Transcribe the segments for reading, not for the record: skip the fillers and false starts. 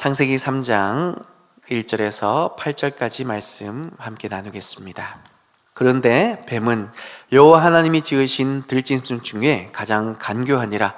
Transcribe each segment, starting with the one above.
창세기 3장 1절에서 8절까지 말씀 함께 나누겠습니다. 그런데 뱀은 여호와 하나님이 지으신 들짐승 중에 가장 간교하니라.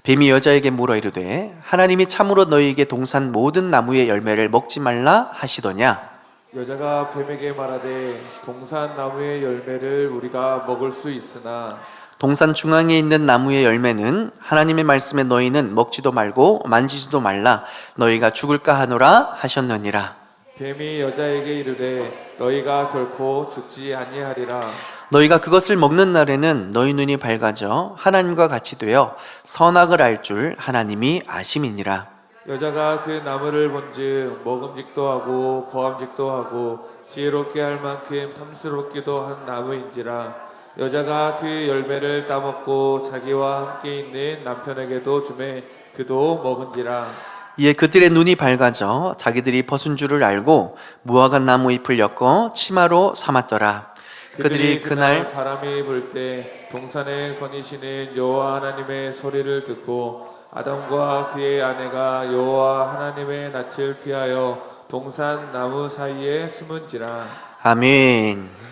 뱀이 여자에게 물어 이르되 하나님이 참으로 너희에게 동산 모든 나무의 열매를 먹지 말라 하시더냐. 여자가 뱀에게 말하되 동산 나무의 열매를 우리가 먹을 수 있으나 동산 중앙에 있는 나무의 열매는 하나님의 말씀에 너희는 먹지도 말고 만지지도 말라 너희가 죽을까 하노라 하셨느니라. 뱀이 여자에게 이르되 너희가 결코 죽지 아니하리라. 너희가 그것을 먹는 날에는 너희 눈이 밝아져 하나님과 같이 되어 선악을 알 줄 하나님이 아심이니라. 여자가 그 나무를 본즉 먹음직도 하고 거함직도 하고 지혜롭게 할 만큼 탐스럽기도 한 나무인지라. 여자가 그 열매를 따먹고 자기와 함께 있는 남편에게도 주매 그도 먹은지라. 이에 그들의 눈이 밝아져 자기들이 벗은 줄을 알고 무화과 나무 잎을 엮어 치마로 삼았더라. 그들이 그날 바람이 불 때 동산에 거니시는 여호와 하나님의 소리를 듣고 아담과 그의 아내가 여호와 하나님의 낯을 피하여 동산 나무 사이에 숨은지라. 아멘.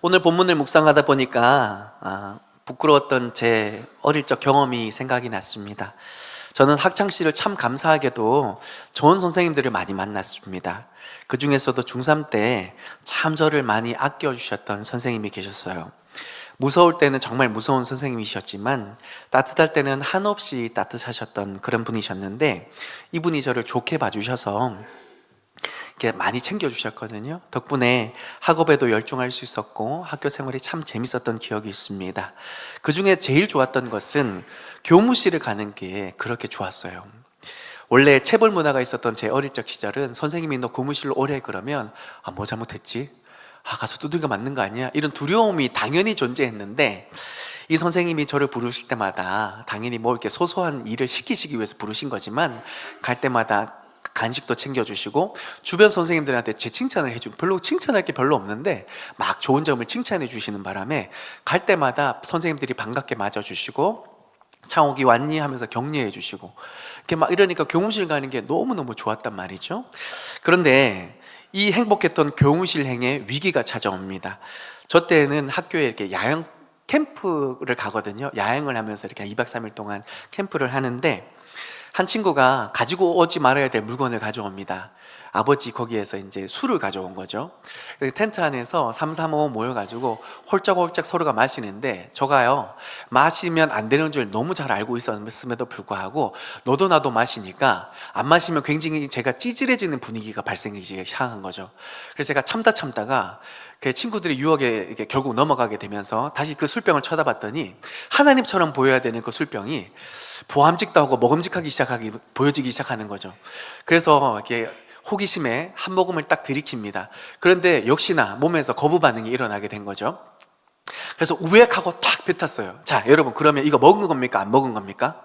오늘 본문을 묵상하다 보니까 부끄러웠던 제 어릴 적 경험이 생각이 났습니다. 저는 학창시절 참 감사하게도 좋은 선생님들을 많이 만났습니다. 그 중에서도 중3 때 참 저를 많이 아껴주셨던 선생님이 계셨어요. 무서울 때는 정말 무서운 선생님이셨지만 따뜻할 때는 한없이 따뜻하셨던 그런 분이셨는데, 이분이 저를 좋게 봐주셔서 이렇게 많이 챙겨주셨거든요. 덕분에 학업에도 열중할 수 있었고 학교 생활이 참 재밌었던 기억이 있습니다. 그 중에 제일 좋았던 것은 교무실을 가는 게 그렇게 좋았어요. 원래 체벌 문화가 있었던 제 어릴 적 시절은 선생님이 너 교무실로 오래 그러면 뭐 잘못했지? 가서 두들겨 맞는 거 아니야? 이런 두려움이 당연히 존재했는데, 이 선생님이 저를 부르실 때마다 당연히 뭐 이렇게 소소한 일을 시키시기 위해서 부르신 거지만 갈 때마다 간식도 챙겨주시고 주변 선생님들한테 제 칭찬을 해주고, 별로 칭찬할 게 별로 없는데 막 좋은 점을 칭찬해 주시는 바람에 갈 때마다 선생님들이 반갑게 맞아주시고 창옥이 왔니? 하면서 격려해 주시고 이렇게 막 이러니까 교무실 가는 게 너무너무 좋았단 말이죠. 그런데 이 행복했던 교무실 행에 위기가 찾아옵니다. 저 때는 학교에 이렇게 야영 캠프를 가거든요. 야행을 하면서 이렇게 2박 3일 동안 캠프를 하는데, 한 친구가 가지고 오지 말아야 될 물건을 가져옵니다. 아버지 거기에서 이제 술을 가져온 거죠. 텐트 안에서 3, 4, 5 모여가지고 홀짝홀짝 서로가 마시는데, 저가요 마시면 안 되는 줄 너무 잘 알고 있었음에도 불구하고 너도 나도 마시니까 안 마시면 굉장히 제가 찌질해지는 분위기가 발생하기 시작한 거죠. 그래서 제가 참다가 그 친구들이 유혹에 이렇게 결국 넘어가게 되면서 다시 그 술병을 쳐다봤더니 하나님처럼 보여야 되는 그 술병이 보암직도 하고 먹음직하기 보여지기 시작하는 거죠. 그래서 이렇게 호기심에 한 모금을 딱 들이킵니다. 그런데 역시나 몸에서 거부 반응이 일어나게 된 거죠. 그래서 우웩하고 탁 뱉었어요. 자, 여러분, 그러면 이거 먹은 겁니까? 안 먹은 겁니까?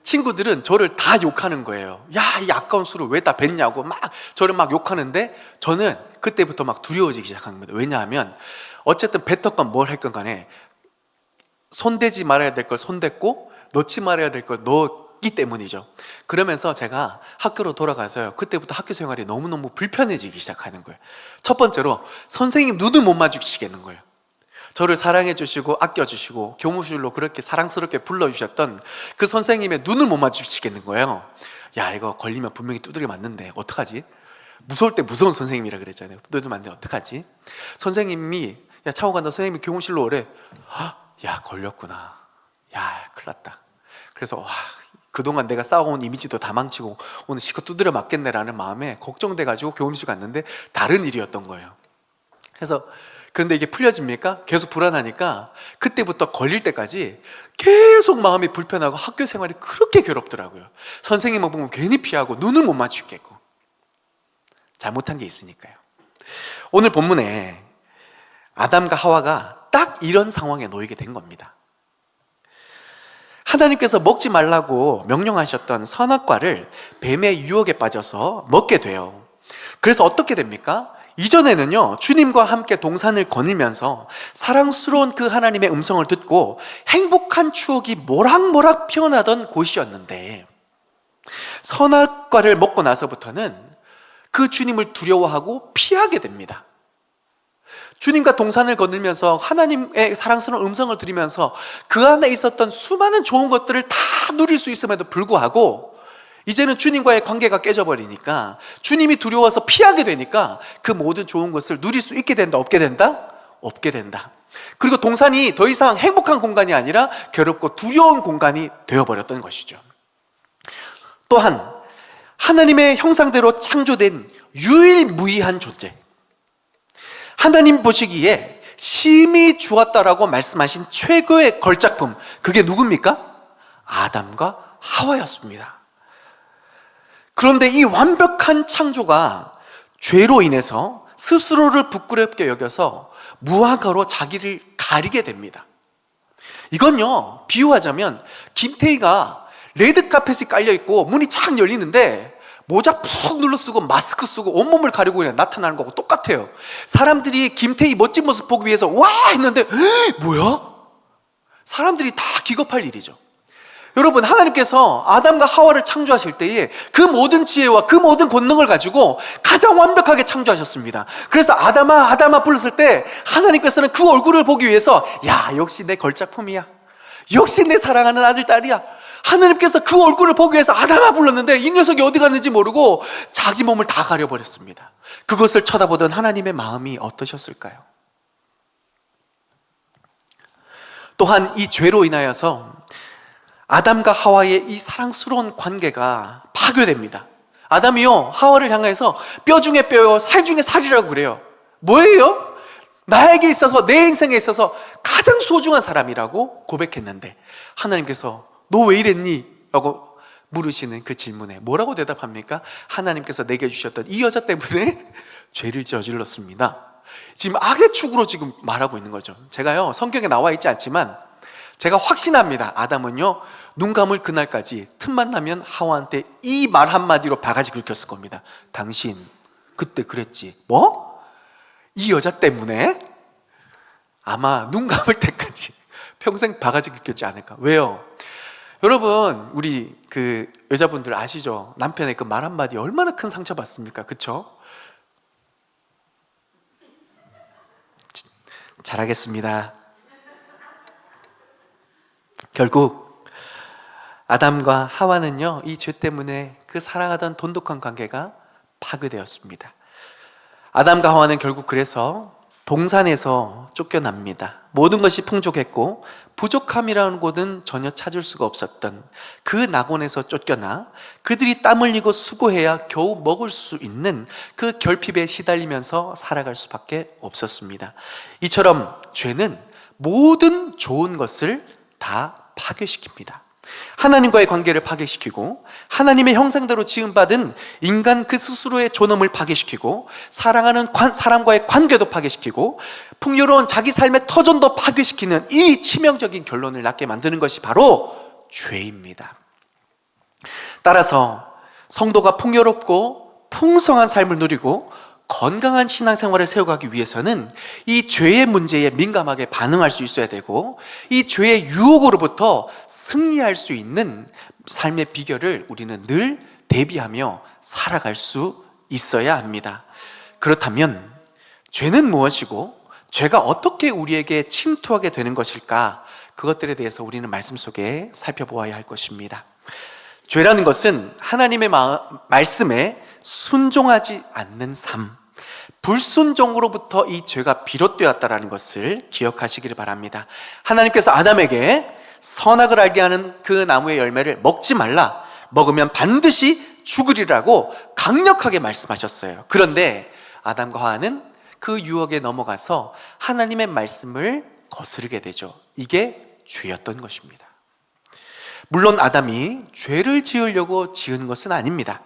친구들은 저를 다 욕하는 거예요. 야, 이 아까운 술을 왜 다 뱉냐고 막 저를 막 욕하는데, 저는 그때부터 막 두려워지기 시작한 겁니다. 왜냐하면 어쨌든 뱉었건 뭘 했건 간에 손대지 말아야 될 걸 손댔고 넣지 말아야 될 걸 넣었기 때문이죠. 그러면서 제가 학교로 돌아가서요, 그때부터 학교 생활이 너무너무 불편해지기 시작하는 거예요. 첫 번째로 선생님 눈을 못 마주치겠는 거예요. 저를 사랑해 주시고 아껴 주시고 교무실로 그렇게 사랑스럽게 불러주셨던 그 선생님의 눈을 못 마주치겠는 거예요. 야, 이거 걸리면 분명히 두드려 맞는데 어떡하지? 무서울 때 무서운 선생님이라 그랬잖아요. 두드려 맞는데 어떡하지? 선생님이 야, 차오가 너 선생님이 교무실로 오래. 야, 걸렸구나. 야, 큰일 났다. 그래서 그동안 내가 쌓아온 이미지도 다 망치고 오늘 실컷 두드려 맞겠네라는 마음에 걱정돼가지고 교무실 갔는데 다른 일이었던 거예요. 그런데 이게 풀려집니까? 계속 불안하니까 그때부터 걸릴 때까지 계속 마음이 불편하고 학교 생활이 그렇게 괴롭더라고요. 선생님을 보면 괜히 피하고 눈을 못 마주치겠고, 잘못한 게 있으니까요. 오늘 본문에 아담과 하와가 딱 이런 상황에 놓이게 된 겁니다. 하나님께서 먹지 말라고 명령하셨던 선악과를 뱀의 유혹에 빠져서 먹게 돼요. 그래서 어떻게 됩니까? 이전에는요, 주님과 함께 동산을 거닐면서 사랑스러운 그 하나님의 음성을 듣고 행복한 추억이 모락모락 피어나던 곳이었는데, 선악과를 먹고 나서부터는 그 주님을 두려워하고 피하게 됩니다. 주님과 동산을 거닐면서 하나님의 사랑스러운 음성을 들으면서 그 안에 있었던 수많은 좋은 것들을 다 누릴 수 있음에도 불구하고 이제는 주님과의 관계가 깨져버리니까, 주님이 두려워서 피하게 되니까 그 모든 좋은 것을 누릴 수 있게 된다, 없게 된다? 없게 된다. 그리고 동산이 더 이상 행복한 공간이 아니라 괴롭고 두려운 공간이 되어버렸던 것이죠. 또한 하나님의 형상대로 창조된 유일무이한 존재, 하나님 보시기에 심히 좋았다라고 말씀하신 최고의 걸작품, 그게 누굽니까? 아담과 하와였습니다. 그런데 이 완벽한 창조가 죄로 인해서 스스로를 부끄럽게 여겨서 무화과로 자기를 가리게 됩니다. 이건요, 비유하자면 김태희가 레드카펫이 깔려있고 문이 착 열리는데 모자 푹 눌러 쓰고 마스크 쓰고 온몸을 가리고 그냥 나타나는 거하고 똑같아요. 사람들이 김태희 멋진 모습 보기 위해서 와 했는데 뭐야? 사람들이 다 기겁할 일이죠. 여러분, 하나님께서 아담과 하와를 창조하실 때에 그 모든 지혜와 그 모든 본능을 가지고 가장 완벽하게 창조하셨습니다. 그래서 아담아 아담아 불렀을 때 하나님께서는 그 얼굴을 보기 위해서 야, 역시 내 걸작품이야, 역시 내 사랑하는 아들 딸이야, 하나님께서 그 얼굴을 보기 위해서 아담아 불렀는데 이 녀석이 어디 갔는지 모르고 자기 몸을 다 가려버렸습니다. 그것을 쳐다보던 하나님의 마음이 어떠셨을까요? 또한 이 죄로 인하여서 아담과 하와의 이 사랑스러운 관계가 파괴됩니다. 아담이요, 하와를 향해서 뼈 중에 뼈요, 살 중에 살이라고 그래요. 뭐예요? 나에게 있어서, 내 인생에 있어서 가장 소중한 사람이라고 고백했는데 하나님께서 너 왜 이랬니? 라고 물으시는 그 질문에 뭐라고 대답합니까? 하나님께서 내게 주셨던 이 여자 때문에 죄를 저질렀습니다. 지금 악의 축으로 지금 말하고 있는 거죠. 제가요, 성경에 나와 있지 않지만 제가 확신합니다. 아담은요, 눈 감을 그날까지 틈만 나면 하와한테 이 말 한마디로 바가지 긁혔을 겁니다. 당신 그때 그랬지. 뭐? 이 여자 때문에? 아마 눈 감을 때까지 평생 바가지 긁혔지 않을까. 왜요? 여러분, 우리 그 여자분들 아시죠? 남편의 그 말 한마디 얼마나 큰 상처 받습니까? 그쵸? 잘하겠습니다. 결국 아담과 하와는요, 이 죄 때문에 그 사랑하던 돈독한 관계가 파괴되었습니다. 아담과 하와는 결국 그래서 동산에서 쫓겨납니다. 모든 것이 풍족했고 부족함이라는 곳은 전혀 찾을 수가 없었던 그 낙원에서 쫓겨나 그들이 땀 흘리고 수고해야 겨우 먹을 수 있는 그 결핍에 시달리면서 살아갈 수밖에 없었습니다. 이처럼 죄는 모든 좋은 것을 다 파괴시킵니다. 하나님과의 관계를 파괴시키고 하나님의 형상대로 지음받은 인간 그 스스로의 존엄을 파괴시키고 사랑하는 사람과의 관계도 파괴시키고 풍요로운 자기 삶의 터전도 파괴시키는 이 치명적인 결론을 낳게 만드는 것이 바로 죄입니다. 따라서 성도가 풍요롭고 풍성한 삶을 누리고 건강한 신앙생활을 세워가기 위해서는 이 죄의 문제에 민감하게 반응할 수 있어야 되고 이 죄의 유혹으로부터 승리할 수 있는 삶의 비결을 우리는 늘 대비하며 살아갈 수 있어야 합니다. 그렇다면 죄는 무엇이고 죄가 어떻게 우리에게 침투하게 되는 것일까? 그것들에 대해서 우리는 말씀 속에 살펴보아야 할 것입니다. 죄라는 것은 하나님의 말씀에 순종하지 않는 삶, 불순종으로부터 이 죄가 비롯되었다는 것을 기억하시기를 바랍니다. 하나님께서 아담에게 선악을 알게 하는 그 나무의 열매를 먹지 말라, 먹으면 반드시 죽으리라고 강력하게 말씀하셨어요. 그런데 아담과 하와는 그 유혹에 넘어가서 하나님의 말씀을 거스르게 되죠. 이게 죄였던 것입니다. 물론 아담이 죄를 지으려고 지은 것은 아닙니다.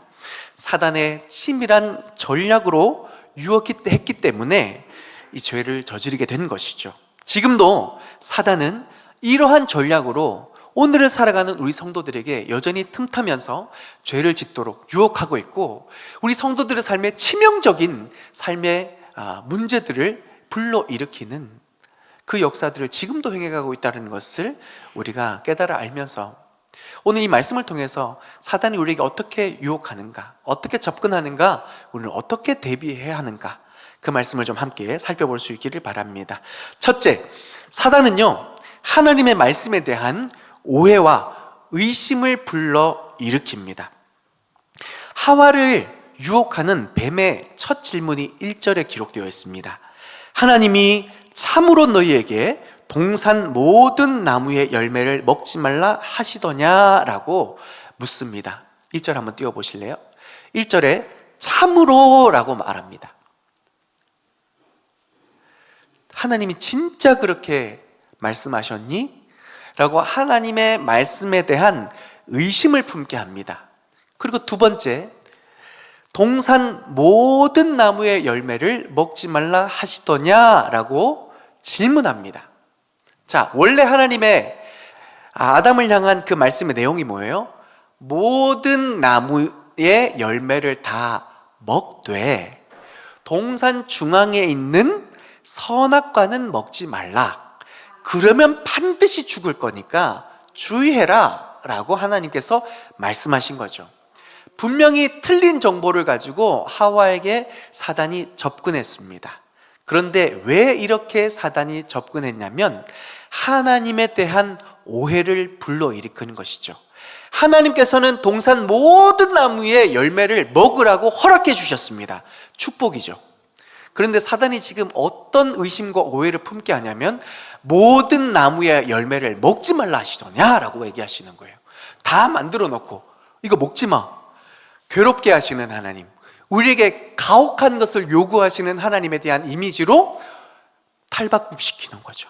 사단의 치밀한 전략으로 유혹했기 때문에 이 죄를 저지르게 된 것이죠. 지금도 사단은 이러한 전략으로 오늘을 살아가는 우리 성도들에게 여전히 틈타면서 죄를 짓도록 유혹하고 있고 우리 성도들의 삶에 치명적인 삶의 문제들을 불러일으키는 그 역사들을 지금도 행해가고 있다는 것을 우리가 깨달아 알면서 오늘 이 말씀을 통해서 사단이 우리에게 어떻게 유혹하는가, 어떻게 접근하는가, 우리는 어떻게 대비해야 하는가, 그 말씀을 좀 함께 살펴볼 수 있기를 바랍니다. 첫째, 사단은요, 하나님의 말씀에 대한 오해와 의심을 불러일으킵니다. 하와를 유혹하는 뱀의 첫 질문이 1절에 기록되어 있습니다. 하나님이 참으로 너희에게 동산 모든 나무의 열매를 먹지 말라 하시더냐라고 묻습니다. 1절 한번 띄워보실래요? 1절에 참으로 라고 말합니다. 하나님이 진짜 그렇게 말씀하셨니? 라고 하나님의 말씀에 대한 의심을 품게 합니다. 그리고 두 번째, 동산 모든 나무의 열매를 먹지 말라 하시더냐라고 질문합니다. 자, 원래 하나님의 아담을 향한 그 말씀의 내용이 뭐예요? 모든 나무의 열매를 다 먹되 동산 중앙에 있는 선악과는 먹지 말라. 그러면 반드시 죽을 거니까 주의해라 라고 하나님께서 말씀하신 거죠. 분명히 틀린 정보를 가지고 하와에게 사단이 접근했습니다. 그런데 왜 이렇게 사단이 접근했냐면 하나님에 대한 오해를 불러일으키는 것이죠. 하나님께서는 동산 모든 나무의 열매를 먹으라고 허락해 주셨습니다. 축복이죠. 그런데 사단이 지금 어떤 의심과 오해를 품게 하냐면 모든 나무의 열매를 먹지 말라 하시더냐라고 얘기하시는 거예요. 다 만들어 놓고 이거 먹지 마, 괴롭게 하시는 하나님, 우리에게 가혹한 것을 요구하시는 하나님에 대한 이미지로 탈바꿈시키는 거죠.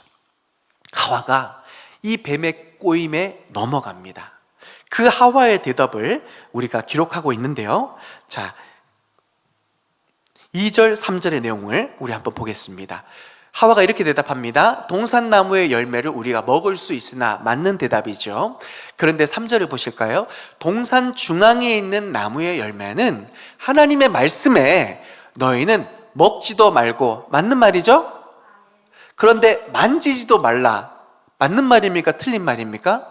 하와가 이 뱀의 꼬임에 넘어갑니다. 그 하와의 대답을 우리가 기록하고 있는데요. 자, 2절, 3절의 내용을 우리 한번 보겠습니다. 하와가 이렇게 대답합니다. 동산나무의 열매를 우리가 먹을 수 있으나, 맞는 대답이죠. 그런데 3절을 보실까요? 동산 중앙에 있는 나무의 열매는 하나님의 말씀에 너희는 먹지도 말고, 맞는 말이죠? 그런데 만지지도 말라, 맞는 말입니까? 틀린 말입니까?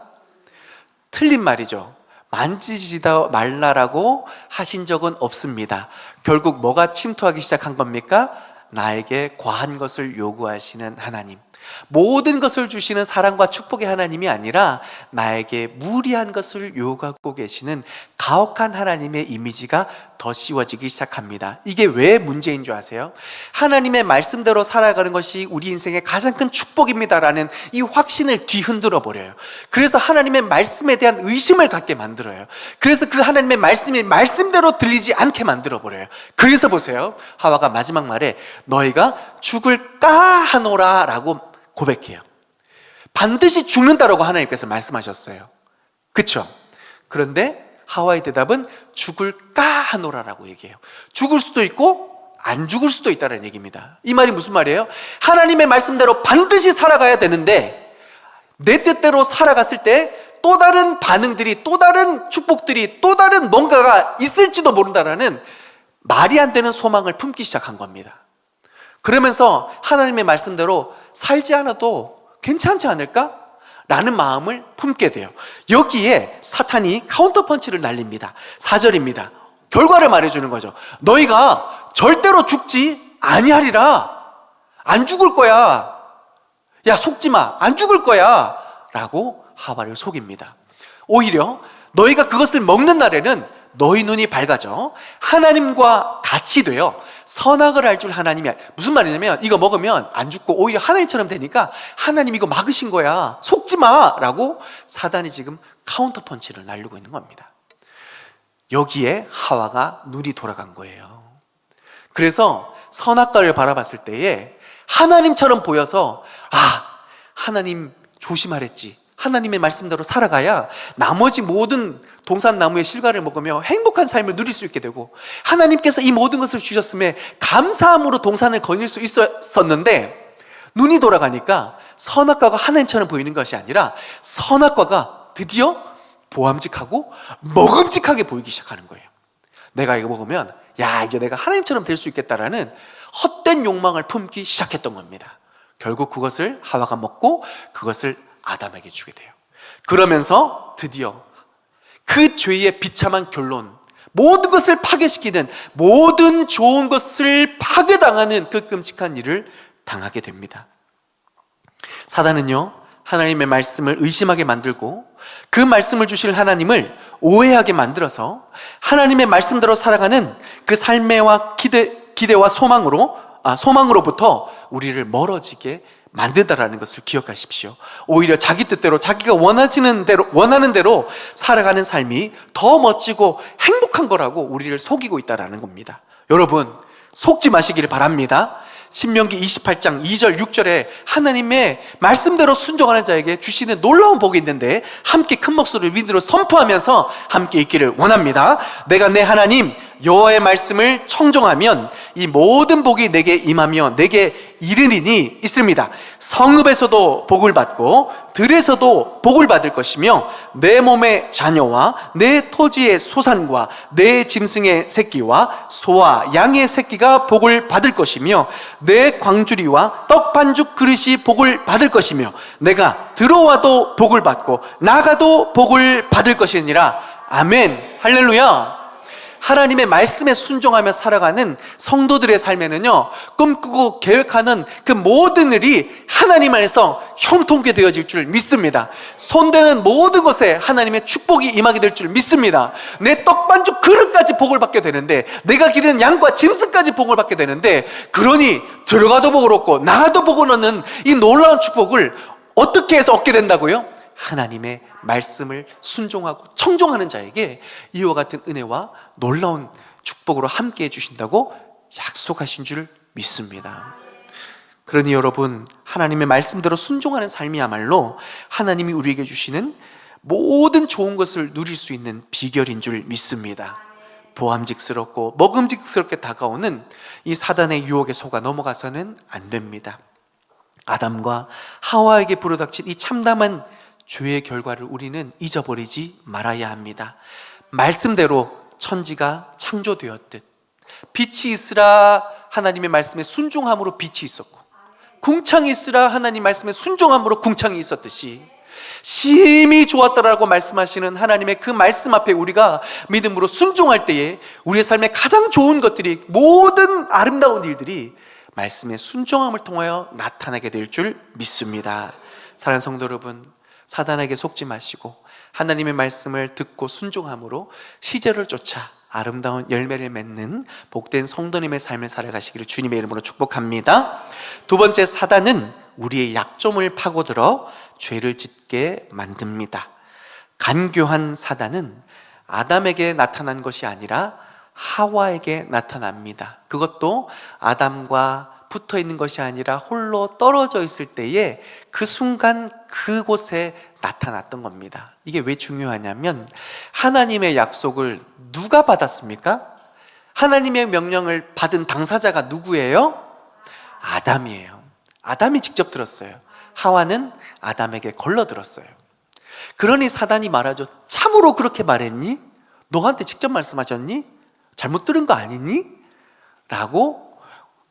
틀린 말이죠. 만지지도 말라라고 하신 적은 없습니다. 결국 뭐가 침투하기 시작한 겁니까? 나에게 과한 것을 요구하시는 하나님, 모든 것을 주시는 사랑과 축복의 하나님이 아니라 나에게 무리한 것을 요구하고 계시는 가혹한 하나님의 이미지가 더 씌워지기 시작합니다. 이게 왜 문제인 줄 아세요? 하나님의 말씀대로 살아가는 것이 우리 인생의 가장 큰 축복입니다라는 이 확신을 뒤흔들어 버려요. 그래서 하나님의 말씀에 대한 의심을 갖게 만들어요. 그래서 그 하나님의 말씀이 말씀대로 들리지 않게 만들어 버려요. 그래서 보세요, 하와가 마지막 말에 너희가 죽을까 하노라 라고 고백해요. 반드시 죽는다라고 하나님께서 말씀하셨어요. 그렇죠? 그런데 하와의 대답은 죽을까 하노라라고 얘기해요. 죽을 수도 있고 안 죽을 수도 있다는 얘기입니다. 이 말이 무슨 말이에요? 하나님의 말씀대로 반드시 살아가야 되는데 내 뜻대로 살아갔을 때 또 다른 반응들이, 또 다른 축복들이, 또 다른 뭔가가 있을지도 모른다라는 말이 안 되는 소망을 품기 시작한 겁니다. 그러면서 하나님의 말씀대로 살지 않아도 괜찮지 않을까? 라는 마음을 품게 돼요. 여기에 사탄이 카운터 펀치를 날립니다. 4절입니다. 결과를 말해주는 거죠. 너희가 절대로 죽지 아니하리라. 안 죽을 거야. 야, 속지 마. 안 죽을 거야. 라고 하와를 속입니다. 오히려 너희가 그것을 먹는 날에는 너희 눈이 밝아져 하나님과 같이 되어 선악을 알 줄 하나님이. 무슨 말이냐면 이거 먹으면 안 죽고 오히려 하나님처럼 되니까 하나님 이거 막으신 거야, 속지 마 라고 사단이 지금 카운터 펀치를 날리고 있는 겁니다. 여기에 하와가 눈이 돌아간 거예요. 그래서 선악과를 바라봤을 때에 하나님처럼 보여서 하나님 조심하랬지, 하나님의 말씀대로 살아가야 나머지 모든 동산나무의 실과를 먹으며 행복한 삶을 누릴 수 있게 되고 하나님께서 이 모든 것을 주셨음에 감사함으로 동산을 거닐 수 있었는데 눈이 돌아가니까 선악과가 하나님처럼 보이는 것이 아니라 선악과가 드디어 보암직하고 먹음직하게 보이기 시작하는 거예요. 내가 이거 먹으면 야, 이제 내가 하나님처럼 될 수 있겠다라는 헛된 욕망을 품기 시작했던 겁니다. 결국 그것을 하와가 먹고 그것을 아담에게 주게 돼요. 그러면서 드디어 그 죄의 비참한 결론, 모든 것을 파괴시키는, 모든 좋은 것을 파괴당하는 그 끔찍한 일을 당하게 됩니다. 사단은요, 하나님의 말씀을 의심하게 만들고 그 말씀을 주실 하나님을 오해하게 만들어서 하나님의 말씀대로 살아가는 그 삶과 기대와 소망으로부터 우리를 멀어지게 만든다라는 것을 기억하십시오. 오히려 자기 뜻대로, 자기가 원하는 대로 살아가는 삶이 더 멋지고 행복한 거라고 우리를 속이고 있다라는 겁니다. 여러분, 속지 마시기를 바랍니다. 신명기 28장 2절 6절에 하나님의 말씀대로 순종하는 자에게 주시는 놀라운 복이 있는데, 함께 큰 목소리를 위로 선포하면서 함께 읽기를 원합니다. 내가 내 하나님 여호와의 말씀을 청종하면 이 모든 복이 내게 임하며 내게 이르리니 있습니다. 성읍에서도 복을 받고 들에서도 복을 받을 것이며 내 몸의 자녀와 내 토지의 소산과 내 짐승의 새끼와 소와 양의 새끼가 복을 받을 것이며 내 광주리와 떡반죽 그릇이 복을 받을 것이며 내가 들어와도 복을 받고 나가도 복을 받을 것이니라. 아멘. 할렐루야. 하나님의 말씀에 순종하며 살아가는 성도들의 삶에는요, 꿈꾸고 계획하는 그 모든 일이 하나님 안에서 형통케 되어질 줄 믿습니다. 손대는 모든 것에 하나님의 축복이 임하게 될 줄 믿습니다. 내 떡반죽 그릇까지 복을 받게 되는데, 내가 기르는 양과 짐승까지 복을 받게 되는데, 그러니 들어가도 복을 얻고 나가도 복을 얻는 이 놀라운 축복을 어떻게 해서 얻게 된다고요? 하나님의 말씀을 순종하고 청종하는 자에게 이와 같은 은혜와 놀라운 축복으로 함께 해주신다고 약속하신 줄 믿습니다. 그러니 여러분, 하나님의 말씀대로 순종하는 삶이야말로 하나님이 우리에게 주시는 모든 좋은 것을 누릴 수 있는 비결인 줄 믿습니다. 보암직스럽고 먹음직스럽게 다가오는 이 사단의 유혹에 속아 넘어가서는 안 됩니다. 아담과 하와에게 불어닥친 이 참담한 죄의 결과를 우리는 잊어버리지 말아야 합니다. 말씀대로 천지가 창조되었듯 빛이 있으라 하나님의 말씀에 순종함으로 빛이 있었고, 궁창이 있으라 하나님 말씀에 순종함으로 궁창이 있었듯이, 심히 좋았더라고 말씀하시는 하나님의 그 말씀 앞에 우리가 믿음으로 순종할 때에 우리의 삶에 가장 좋은 것들이, 모든 아름다운 일들이 말씀의 순종함을 통하여 나타나게 될 줄 믿습니다. 사랑하는 성도 여러분, 사단에게 속지 마시고 하나님의 말씀을 듣고 순종함으로 시절을 쫓아 아름다운 열매를 맺는 복된 성도님의 삶을 살아가시기를 주님의 이름으로 축복합니다. 두 번째, 사단은 우리의 약점을 파고들어 죄를 짓게 만듭니다. 간교한 사단은 아담에게 나타난 것이 아니라 하와에게 나타납니다. 그것도 아담과 붙어 있는 것이 아니라 홀로 떨어져 있을 때에 그 순간 그곳에 나타났던 겁니다. 이게 왜 중요하냐면, 하나님의 약속을 누가 받았습니까? 하나님의 명령을 받은 당사자가 누구예요? 아담이에요. 아담이 직접 들었어요. 하와는 아담에게 걸러 들었어요. 그러니 사단이 말하죠. 참으로 그렇게 말했니? 너한테 직접 말씀하셨니? 잘못 들은 거 아니니? 라고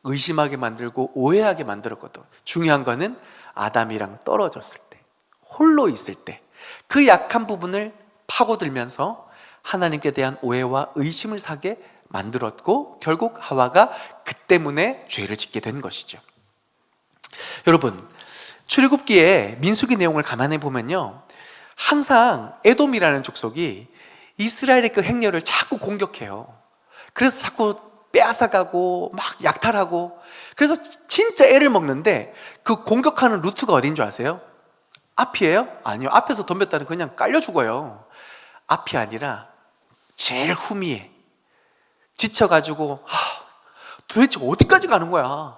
의심하게 만들고 오해하게 만들었거든. 중요한 거는 아담이랑 떨어졌을 때, 홀로 있을 때 그 약한 부분을 파고들면서 하나님께 대한 오해와 의심을 사게 만들었고, 결국 하와가 그 때문에 죄를 짓게 된 것이죠. 여러분, 출애굽기의 민수기 내용을 감안해 보면요, 항상 에돔이라는 족속이 이스라엘의 그 행렬을 자꾸 공격해요. 그래서 자꾸 빼앗아가고 막 약탈하고, 그래서 진짜 애를 먹는데 그 공격하는 루트가 어딘 줄 아세요? 앞이에요? 아니요. 앞에서 덤볐다는 그냥 깔려 죽어요. 앞이 아니라 제일 후미에 지쳐가지고 도대체 어디까지 가는 거야?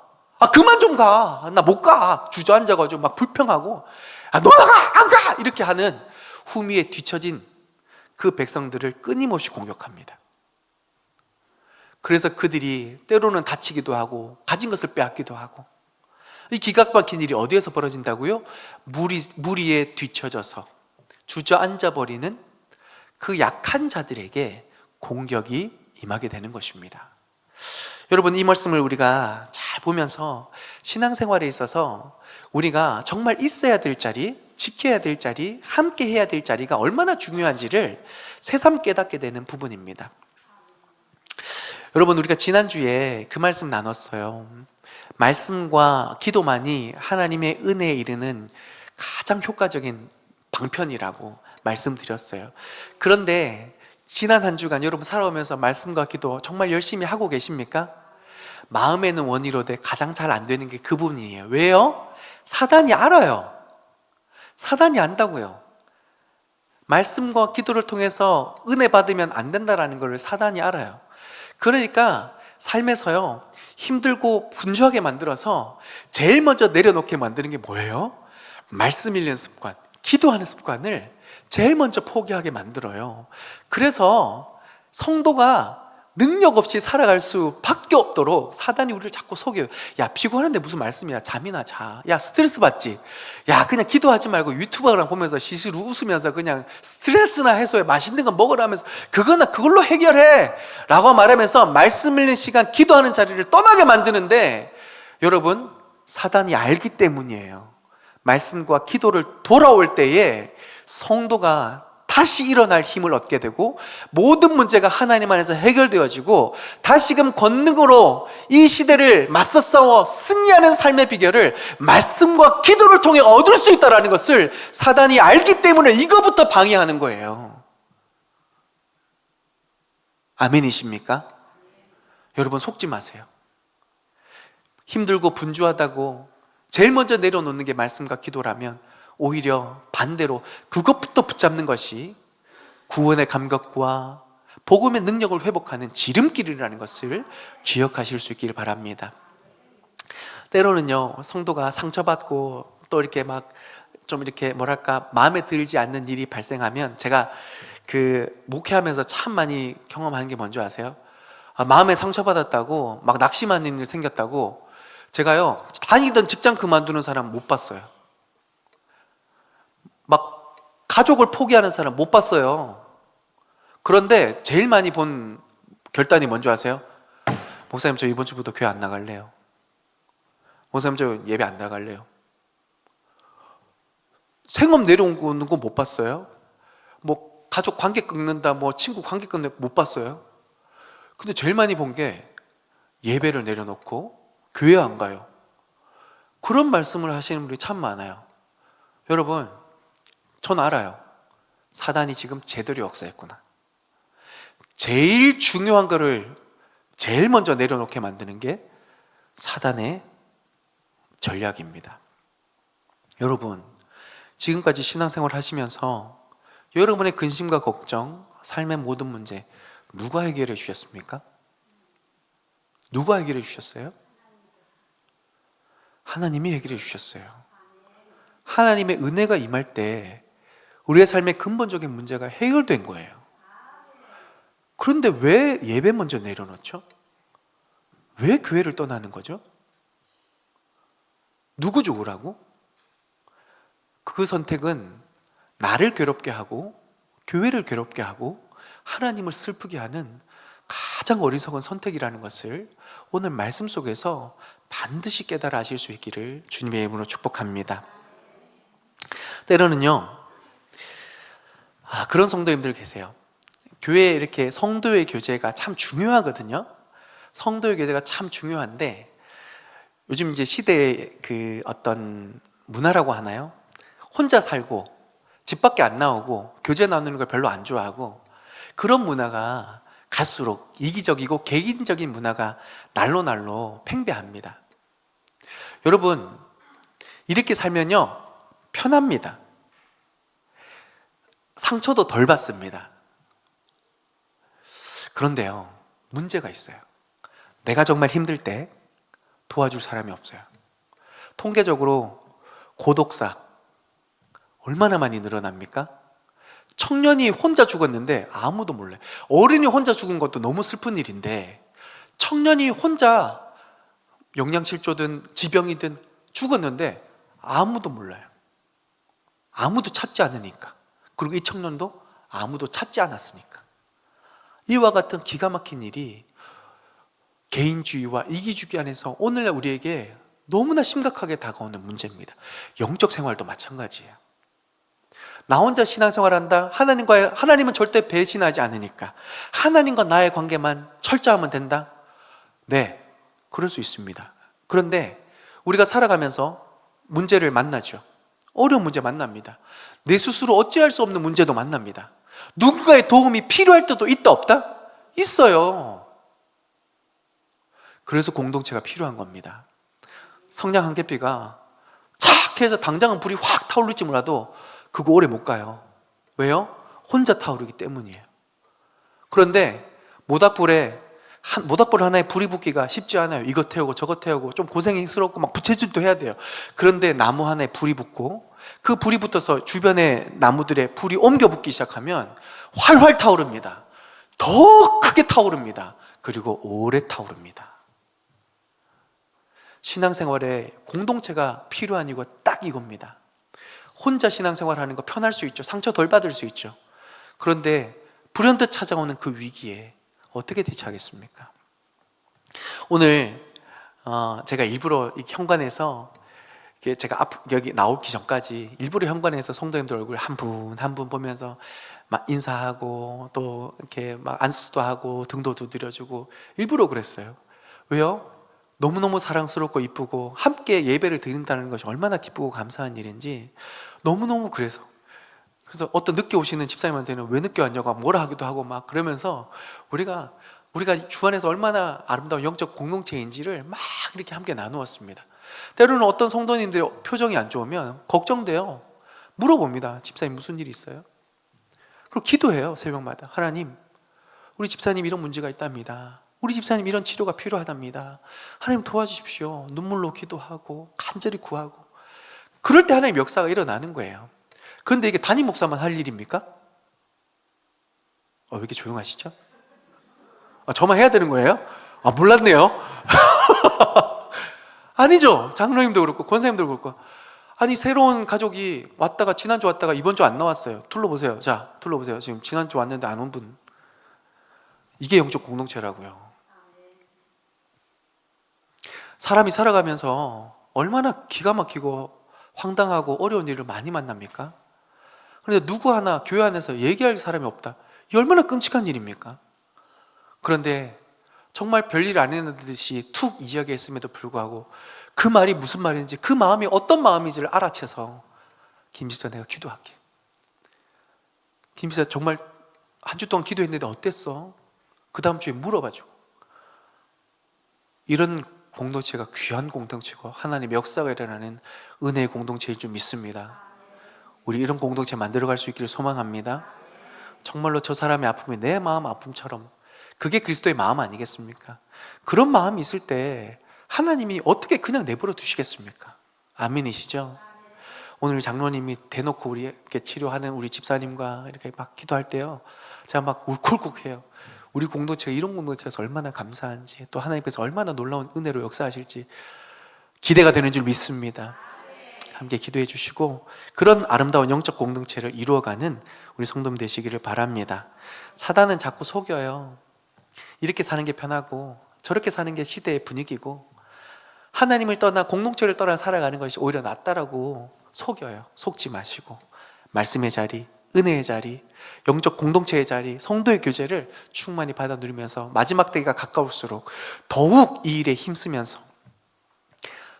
그만 좀 가. 나 못 가. 주저앉아가지고 막 불평하고, 너 나가! 안 가! 이렇게 하는 후미에 뒤처진 그 백성들을 끊임없이 공격합니다. 그래서 그들이 때로는 다치기도 하고 가진 것을 빼앗기도 하고, 이 기가 막힌 일이 어디에서 벌어진다고요? 무리에 뒤처져서 주저앉아 버리는 그 약한 자들에게 공격이 임하게 되는 것입니다. 여러분, 이 말씀을 우리가 잘 보면서 신앙생활에 있어서 우리가 정말 있어야 될 자리, 지켜야 될 자리, 함께 해야 될 자리가 얼마나 중요한지를 새삼 깨닫게 되는 부분입니다. 여러분, 우리가 지난주에 그 말씀 나눴어요. 말씀과 기도만이 하나님의 은혜에 이르는 가장 효과적인 방편이라고 말씀드렸어요. 그런데 지난 한 주간 여러분 살아오면서 말씀과 기도 정말 열심히 하고 계십니까? 마음에는 원이로되 가장 잘 안 되는 게 그 부분이에요. 왜요? 사단이 알아요. 사단이 안다고요. 말씀과 기도를 통해서 은혜 받으면 안 된다라는 걸 사단이 알아요. 그러니까 삶에서요, 힘들고 분주하게 만들어서 제일 먼저 내려놓게 만드는 게 뭐예요? 말씀 읽는 습관, 기도하는 습관을 제일 먼저 포기하게 만들어요. 그래서 성도가 능력 없이 살아갈 수밖에 없도록 사단이 우리를 자꾸 속여요. 야, 피곤한데 무슨 말씀이야? 잠이나 자. 야, 스트레스 받지? 야, 그냥 기도하지 말고 유튜브랑 보면서 시시루 웃으면서 그냥 스트레스나 해소해. 맛있는 거 먹으라면서 그걸로 해결해 라고 말하면서 말씀 읽는 시간, 기도하는 자리를 떠나게 만드는데, 여러분, 사단이 알기 때문이에요. 말씀과 기도를 돌아올 때에 성도가 다시 일어날 힘을 얻게 되고 모든 문제가 하나님 안에서 해결되어지고 다시금 권능으로 이 시대를 맞서 싸워 승리하는 삶의 비결을 말씀과 기도를 통해 얻을 수 있다는 것을 사단이 알기 때문에 이거부터 방해하는 거예요. 아멘이십니까? 여러분, 속지 마세요. 힘들고 분주하다고 제일 먼저 내려놓는 게 말씀과 기도라면 오히려 반대로 그것부터 붙잡는 것이 구원의 감격과 복음의 능력을 회복하는 지름길이라는 것을 기억하실 수 있기를 바랍니다. 때로는요, 성도가 상처받고 또 이렇게 막 좀 이렇게 뭐랄까 마음에 들지 않는 일이 발생하면, 제가 그 목회하면서 참 많이 경험하는 게 뭔지 아세요? 마음에 상처받았다고 막 낙심하는 일 생겼다고 제가요, 다니던 직장 그만두는 사람 못 봤어요. 막 가족을 포기하는 사람 못 봤어요. 그런데 제일 많이 본 결단이 뭔지 아세요? 목사님, 저 이번 주부터 교회 안 나갈래요. 목사님, 저 예배 안 나갈래요. 생업 내려오는 거 못 봤어요. 뭐 가족 관계 끊는다, 뭐 친구 관계 끊는다 못 봤어요. 근데 제일 많이 본 게 예배를 내려놓고 교회 안 가요. 그런 말씀을 하시는 분들이 참 많아요. 여러분, 전 알아요. 사단이 지금 제대로 역사했구나. 제일 중요한 거를 제일 먼저 내려놓게 만드는 게 사단의 전략입니다. 여러분, 지금까지 신앙생활 하시면서 여러분의 근심과 걱정, 삶의 모든 문제 누가 해결해 주셨습니까? 누가 해결해 주셨어요? 하나님이 해결해 주셨어요. 하나님의 은혜가 임할 때 우리의 삶의 근본적인 문제가 해결된 거예요. 그런데 왜 예배 먼저 내려놓죠? 왜 교회를 떠나는 거죠? 누구 좋으라고? 그 선택은 나를 괴롭게 하고 교회를 괴롭게 하고 하나님을 슬프게 하는 가장 어리석은 선택이라는 것을 오늘 말씀 속에서 반드시 깨달아 아실 수 있기를 주님의 이름으로 축복합니다. 때로는요, 그런 성도님들 계세요. 교회에 이렇게 성도의 교제가 참 중요하거든요. 성도의 교제가 참 중요한데 요즘 이제 시대의 그 어떤 문화라고 하나요? 혼자 살고 집 밖에 안 나오고 교제 나누는 걸 별로 안 좋아하고 그런 문화가 갈수록 이기적이고 개인적인 문화가 날로 팽배합니다. 여러분, 이렇게 살면요 편합니다. 상처도 덜 받습니다. 그런데요, 문제가 있어요. 내가 정말 힘들 때 도와줄 사람이 없어요. 통계적으로 고독사 얼마나 많이 늘어납니까? 청년이 혼자 죽었는데 아무도 몰라요. 어른이 혼자 죽은 것도 너무 슬픈 일인데 청년이 혼자 영양실조든 지병이든 죽었는데 아무도 몰라요. 아무도 찾지 않으니까. 그리고 이 청년도 아무도 찾지 않았으니까. 이와 같은 기가 막힌 일이 개인주의와 이기주의 안에서 오늘날 우리에게 너무나 심각하게 다가오는 문제입니다. 영적 생활도 마찬가지예요. 나 혼자 신앙생활한다. 하나님은 절대 배신하지 않으니까 하나님과 나의 관계만 철저하면 된다. 네, 그럴 수 있습니다. 그런데 우리가 살아가면서 문제를 만나죠. 어려운 문제 만납니다. 내 스스로 어찌할 수 없는 문제도 만납니다. 누군가의 도움이 필요할 때도 있다 없다? 있어요. 그래서 공동체가 필요한 겁니다. 성냥 한 개피가 착 해서 당장은 불이 확 타오를지 몰라도 그거 오래 못 가요. 왜요? 혼자 타오르기 때문이에요. 그런데 모닥불 하나에 불이 붙기가 쉽지 않아요. 이것 태우고 저것 태우고 좀 고생스럽고 막 부채질도 해야 돼요. 그런데 나무 하나에 불이 붙고 그 불이 붙어서 주변의 나무들에 불이 옮겨 붙기 시작하면 활활 타오릅니다. 더 크게 타오릅니다. 그리고 오래 타오릅니다. 신앙생활에 공동체가 필요한 이유가 딱 이겁니다. 혼자 신앙생활하는 거 편할 수 있죠. 상처 덜 받을 수 있죠. 그런데 불현듯 찾아오는 그 위기에 어떻게 대처하겠습니까? 오늘 제가 일부러 이 현관에서 제가 여기 나오기 전까지 일부러 현관에서 성도님들 얼굴 한 분 한 분 보면서 막 인사하고 또 이렇게 막 안수도 하고 등도 두드려주고 일부러 그랬어요. 왜요? 너무너무 사랑스럽고 이쁘고 함께 예배를 드린다는 것이 얼마나 기쁘고 감사한 일인지 너무너무 그래서 어떤 늦게 오시는 집사님한테는 왜 늦게 왔냐고 뭐라 하기도 하고 막 그러면서 우리가 주 안에서 얼마나 아름다운 영적 공동체인지를 막 이렇게 함께 나누었습니다. 때로는 어떤 성도님들의 표정이 안 좋으면 걱정돼요. 물어봅니다. 집사님 무슨 일이 있어요? 그리고 기도해요. 새벽마다. 하나님, 우리 집사님 이런 문제가 있답니다. 우리 집사님 이런 치료가 필요하답니다. 하나님 도와주십시오. 눈물로 기도하고 간절히 구하고 그럴 때 하나님 역사가 일어나는 거예요. 그런데 이게 담임 목사만 할 일입니까? 왜 이렇게 조용하시죠? 저만 해야 되는 거예요? 몰랐네요. 아니죠. 장로님도 그렇고 권사님도 그렇고 아니 새로운 가족이 왔다가 지난주 왔다가 이번 주 안 나왔어요. 둘러보세요. 자, 둘러보세요. 지금 지난주 왔는데 안 온 분. 이게 영적 공동체라고요. 사람이 살아가면서 얼마나 기가 막히고 황당하고 어려운 일을 많이 만납니까? 그런데 누구 하나 교회 안에서 얘기할 사람이 없다. 이 얼마나 끔찍한 일입니까? 그런데 정말 별일 안 했듯이 툭 이야기했음에도 불구하고 그 말이 무슨 말인지 그 마음이 어떤 마음인지를 알아채서 김지사 내가 기도할게. 김지사 정말 한 주 동안 기도했는데 어땠어? 그 다음 주에 물어봐주고 이런 공동체가 귀한 공동체고 하나님의 역사가 일어나는 은혜의 공동체일 줄 믿습니다. 우리 이런 공동체 만들어갈 수 있기를 소망합니다. 정말로 저 사람의 아픔이 내 마음 아픔처럼 그게 그리스도의 마음 아니겠습니까? 그런 마음이 있을 때 하나님이 어떻게 그냥 내버려 두시겠습니까? 아멘이시죠? 오늘 장로님이 대놓고 우리에게 치료하는 우리 집사님과 이렇게 막 기도할 때요 제가 막 울컥울컥해요. 우리 공동체가 이런 공동체에서 얼마나 감사한지 또 하나님께서 얼마나 놀라운 은혜로 역사하실지 기대가 되는 줄 믿습니다. 함께 기도해 주시고 그런 아름다운 영적 공동체를 이루어가는 우리 성도님 되시기를 바랍니다. 사단은 자꾸 속여요. 이렇게 사는 게 편하고 저렇게 사는 게 시대의 분위기고 하나님을 떠나 공동체를 떠나 살아가는 것이 오히려 낫다라고 속여요. 속지 마시고 말씀의 자리, 은혜의 자리, 영적 공동체의 자리, 성도의 교제를 충만히 받아 누리면서 마지막 때가 가까울수록 더욱 이 일에 힘쓰면서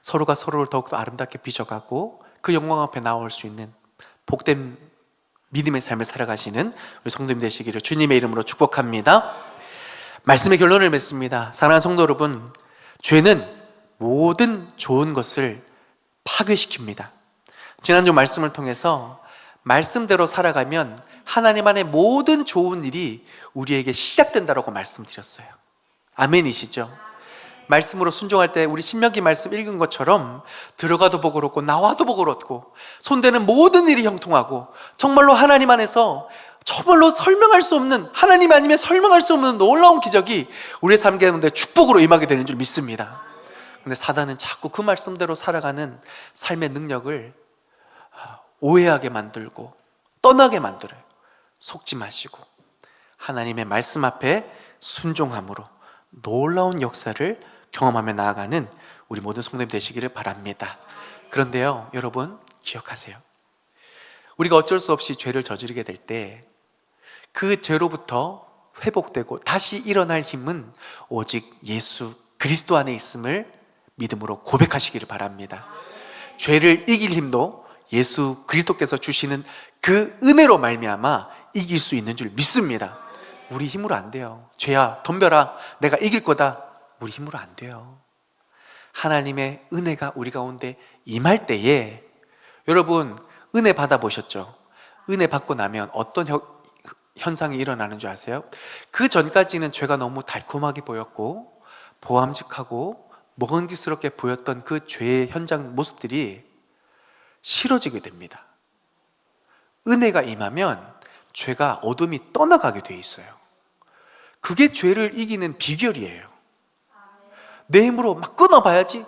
서로가 서로를 더욱더 아름답게 빚어가고 그 영광 앞에 나올 수 있는 복된 믿음의 삶을 살아가시는 우리 성도님 되시기를 주님의 이름으로 축복합니다. 말씀의 결론을 맺습니다. 사랑하는 성도 여러분, 죄는 모든 좋은 것을 파괴시킵니다. 지난주 말씀을 통해서 말씀대로 살아가면 하나님 안에 모든 좋은 일이 우리에게 시작된다라고 말씀드렸어요. 아멘이시죠? 말씀으로 순종할 때 우리 신명기 말씀 읽은 것처럼 들어가도 복을 얻고 나와도 복을 얻고 손대는 모든 일이 형통하고 정말로 하나님 안에서 정말로 설명할 수 없는 하나님 아니면 설명할 수 없는 놀라운 기적이 우리의 삶 가운데 축복으로 임하게 되는 줄 믿습니다. 근데 사단은 자꾸 그 말씀대로 살아가는 삶의 능력을 오해하게 만들고 떠나게 만들어요. 속지 마시고 하나님의 말씀 앞에 순종함으로 놀라운 역사를 경험하며 나아가는 우리 모든 성도님 되시기를 바랍니다. 그런데요, 여러분 기억하세요. 우리가 어쩔 수 없이 죄를 저지르게 될 때 그 죄로부터 회복되고 다시 일어날 힘은 오직 예수 그리스도 안에 있음을 믿음으로 고백하시기를 바랍니다. 죄를 이길 힘도 예수 그리스도께서 주시는 그 은혜로 말미암아 이길 수 있는 줄 믿습니다. 우리 힘으로 안 돼요. 죄야 덤벼라, 내가 이길 거다. 우리 힘으로 안 돼요. 하나님의 은혜가 우리 가운데 임할 때에, 여러분 은혜 받아보셨죠? 은혜 받고 나면 어떤 현상이 일어나는 줄 아세요? 그 전까지는 죄가 너무 달콤하게 보였고 보암직하고 먹은기스럽게 보였던 그 죄의 현장 모습들이 싫어지게 됩니다. 은혜가 임하면 죄가 어둠이 떠나가게 돼 있어요. 그게 죄를 이기는 비결이에요. 내 힘으로 막 끊어봐야지.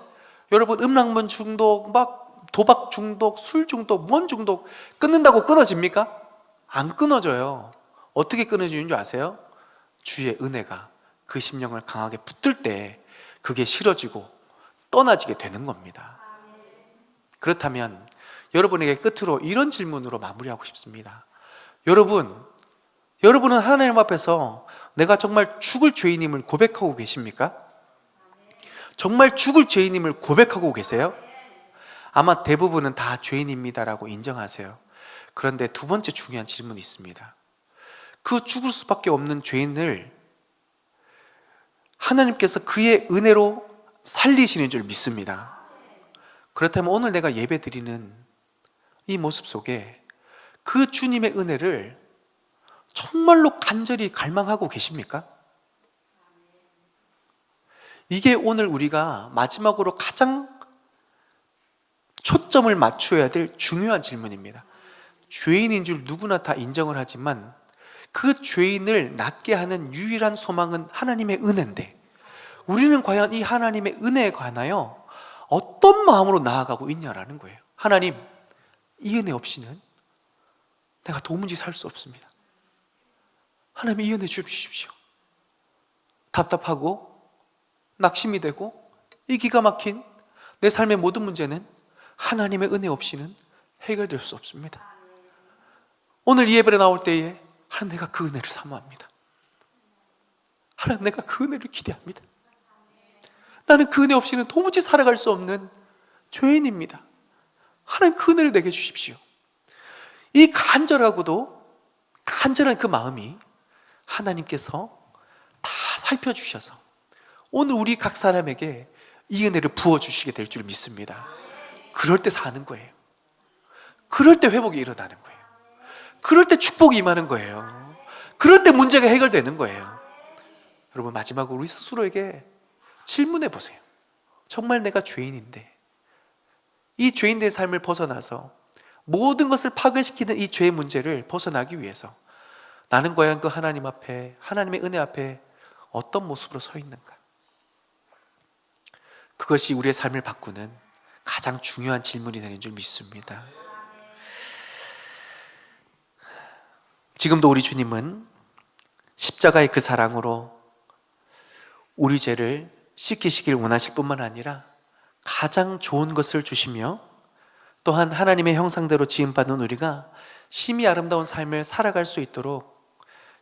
여러분 음란물 중독, 막 도박 중독, 술 중독, 뭔 중독 끊는다고 끊어집니까? 안 끊어져요. 어떻게 끊어지는 줄 아세요? 주의 은혜가 그 심령을 강하게 붙들 때 그게 싫어지고 떠나지게 되는 겁니다. 그렇다면 여러분에게 끝으로 이런 질문으로 마무리하고 싶습니다. 여러분은 하나님 앞에서 내가 정말 죽을 죄인임을 고백하고 계십니까? 정말 죽을 죄인임을 고백하고 계세요? 아마 대부분은 다 죄인입니다라고 인정하세요. 그런데 두 번째 중요한 질문이 있습니다. 그 죽을 수밖에 없는 죄인을 하나님께서 그의 은혜로 살리시는 줄 믿습니다. 그렇다면 오늘 내가 예배 드리는 이 모습 속에 그 주님의 은혜를 정말로 간절히 갈망하고 계십니까? 이게 오늘 우리가 마지막으로 가장 초점을 맞춰야 될 중요한 질문입니다. 죄인인 줄 누구나 다 인정을 하지만 그 죄인을 낫게 하는 유일한 소망은 하나님의 은혜인데, 우리는 과연 이 하나님의 은혜에 관하여 어떤 마음으로 나아가고 있냐라는 거예요. 하나님, 이 은혜 없이는 내가 도무지 살 수 없습니다. 하나님, 이 은혜 주십시오. 답답하고 낙심이 되고 이 기가 막힌 내 삶의 모든 문제는 하나님의 은혜 없이는 해결될 수 없습니다. 오늘 이 예배에 나올 때에 하나님, 내가 그 은혜를 사모합니다. 하나님, 내가 그 은혜를 기대합니다. 나는 그 은혜 없이는 도무지 살아갈 수 없는 죄인입니다. 하나님, 그 은혜를 내게 주십시오. 이 간절하고도 간절한 그 마음이 하나님께서 다 살펴주셔서 오늘 우리 각 사람에게 이 은혜를 부어주시게 될 줄 믿습니다. 그럴 때 사는 거예요. 그럴 때 회복이 일어나는 거예요. 그럴 때 축복이 임하는 거예요. 그럴 때 문제가 해결되는 거예요. 여러분, 마지막으로 우리 스스로에게 질문해 보세요. 정말 내가 죄인인데 이 죄인의 삶을 벗어나서 모든 것을 파괴시키는 이 죄의 문제를 벗어나기 위해서 나는 과연 그 하나님 앞에, 하나님의 은혜 앞에 어떤 모습으로 서 있는가? 그것이 우리의 삶을 바꾸는 가장 중요한 질문이 되는 줄 믿습니다. 지금도 우리 주님은 십자가의 그 사랑으로 우리 죄를 씻기시길 원하실 뿐만 아니라 가장 좋은 것을 주시며 또한 하나님의 형상대로 지음받은 우리가 심히 아름다운 삶을 살아갈 수 있도록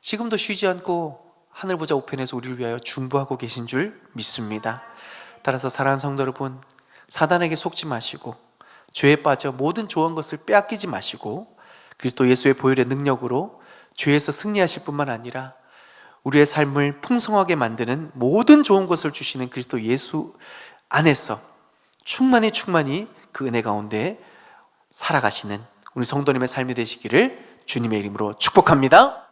지금도 쉬지 않고 하늘 보좌 우편에서 우리를 위하여 중보하고 계신 줄 믿습니다. 따라서 사랑하는 성도 여러분, 사단에게 속지 마시고 죄에 빠져 모든 좋은 것을 빼앗기지 마시고 그리스도 예수의 보혈의 능력으로 죄에서 승리하실 뿐만 아니라 우리의 삶을 풍성하게 만드는 모든 좋은 것을 주시는 그리스도 예수 안에서 충만히 그 은혜 가운데 살아가시는 우리 성도님의 삶이 되시기를 주님의 이름으로 축복합니다.